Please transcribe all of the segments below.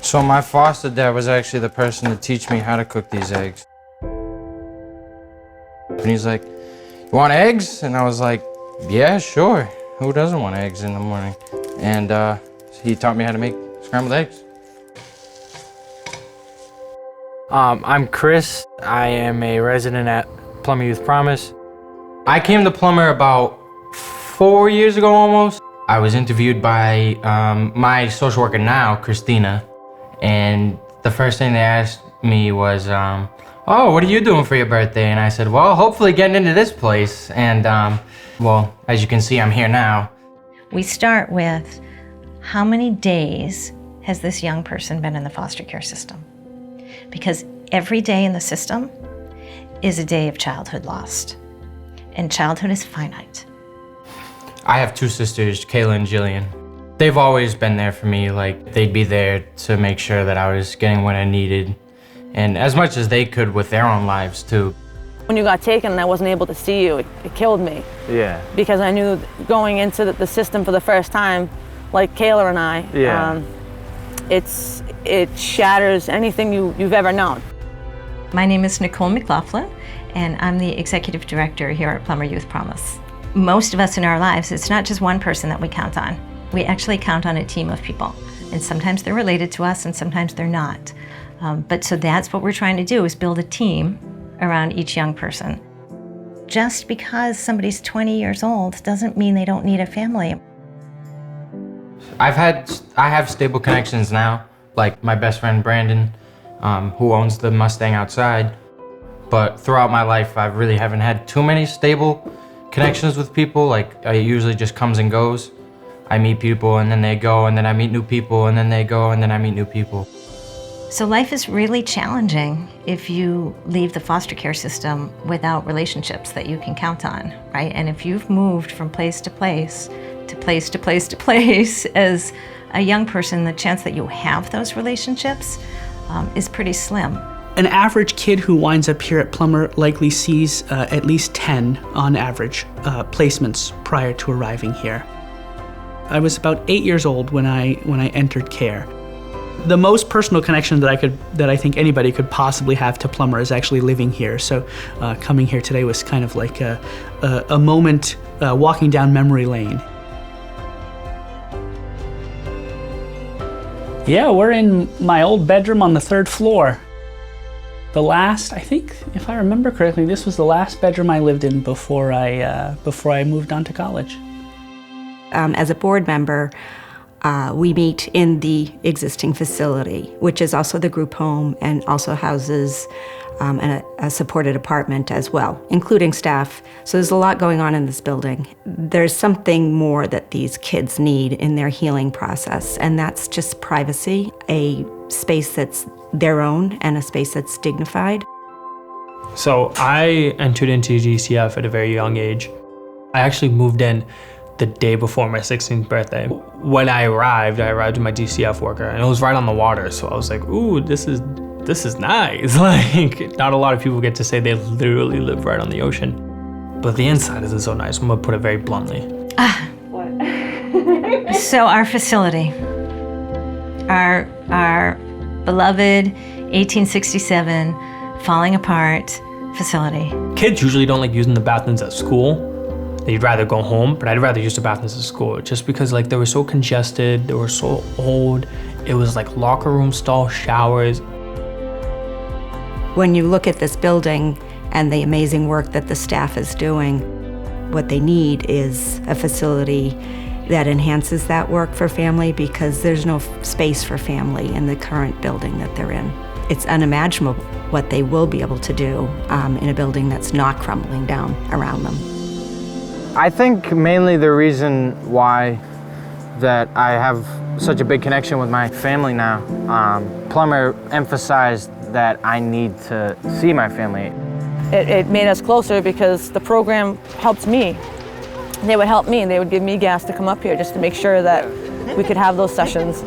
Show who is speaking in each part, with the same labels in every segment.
Speaker 1: So my foster dad was actually the person to teach me how to cook these eggs. And he's like, "You want eggs?" And I was like, "Yeah, sure. Who doesn't want eggs in the morning?" And he taught me how to make scrambled eggs. I'm Chris. I am a resident at Plummer Youth Promise. I came to Plummer about 4 years ago almost. I was interviewed by my social worker now, Christina, and the first thing they asked me was, "Oh, what are you doing for your birthday?" And I said, "Well, hopefully getting into this place." And well, as you can see, I'm here now.
Speaker 2: We start with, how many days has this young person been in the foster care system? Because every day in the system is a day of childhood lost, and childhood is finite.
Speaker 1: I have two sisters, Kayla and Jillian. They've always been there for me. Like, they'd be there to make sure that I was getting what I needed, and as much as they could with their own lives too.
Speaker 3: When you got taken and I wasn't able to see you, it killed me.
Speaker 1: Yeah.
Speaker 3: Because I knew going into the system for the first time, like Kayla and I, it shatters anything you've ever known.
Speaker 2: My name is Nicole McLaughlin, and I'm the Executive Director here at Plummer Youth Promise. Most of us in our lives, it's not just one person that we count on. We actually count on a team of people, and sometimes they're related to us and sometimes they're not. So that's what we're trying to do, is build a team around each young person. Just because somebody's 20 years old doesn't mean they don't need a family.
Speaker 1: I have stable connections now, like my best friend Brandon, who owns the Mustang outside. But throughout my life, I really haven't had too many stable connections with people. Like, it usually just comes and goes. I meet people and then they go, and then I meet new people and then they go, and then I meet new people.
Speaker 2: So life is really challenging if you leave the foster care system without relationships that you can count on, right? And if you've moved from place to place, to place to place to place as a young person, the chance that you have those relationships is pretty slim.
Speaker 4: An average kid who winds up here at Plummer likely sees at least 10, on average, placements prior to arriving here. I was about 8 years old when I entered care. The most personal connection that I think anybody could possibly have to Plummer is actually living here. So coming here today was kind of like a moment walking down memory lane. Yeah, we're in my old bedroom on the 3rd floor. I think, if I remember correctly, this was the last bedroom I lived in before I moved on to college.
Speaker 5: As a board member, we meet in the existing facility, which is also the group home and also houses a supported apartment as well, including staff. So there's a lot going on in this building. There's something more that these kids need in their healing process, and that's just privacy, a space that's their own and a space that's dignified.
Speaker 6: So I entered into GCF at a very young age. I actually moved in the day before my 16th birthday. When I arrived with my DCF worker, and it was right on the water, so I was like, ooh, this is nice. Like, not a lot of people get to say they literally live right on the ocean. But the inside isn't so nice. I'm gonna put it very bluntly.
Speaker 2: So our facility, our beloved 1867 falling apart facility.
Speaker 6: Kids usually don't like using the bathrooms at school. They'd rather go home, but I'd rather use the bathrooms at school just because, like, they were so congested, they were so old. It was like locker room stall showers.
Speaker 5: When you look at this building and the amazing work that the staff is doing, what they need is a facility that enhances that work for family, because there's no space for family in the current building that they're in. It's unimaginable what they will be able to do in a building that's not crumbling down around them.
Speaker 1: I think mainly the reason why that I have such a big connection with my family now, Plummer emphasized that I need to see my family.
Speaker 3: It made us closer because the program helped me. They would help me, and they would give me gas to come up here just to make sure that we could have those sessions.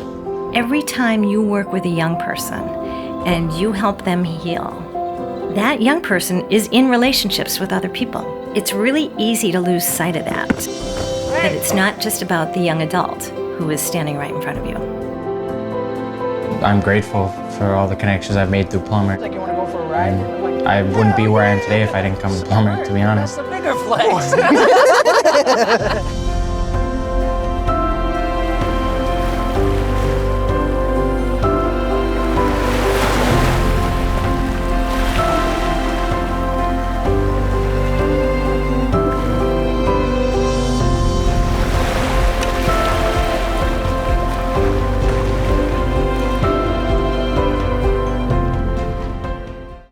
Speaker 2: Every time you work with a young person and you help them heal, that young person is in relationships with other people. It's really easy to lose sight of that it's not just about the young adult who is standing right in front of you.
Speaker 1: I'm grateful for all the connections I've made through Plummer.
Speaker 7: Like, you want to go for a ride?
Speaker 1: And I wouldn't be where I am today if I didn't come to Plummer, to be honest.
Speaker 7: That's a bigger flex.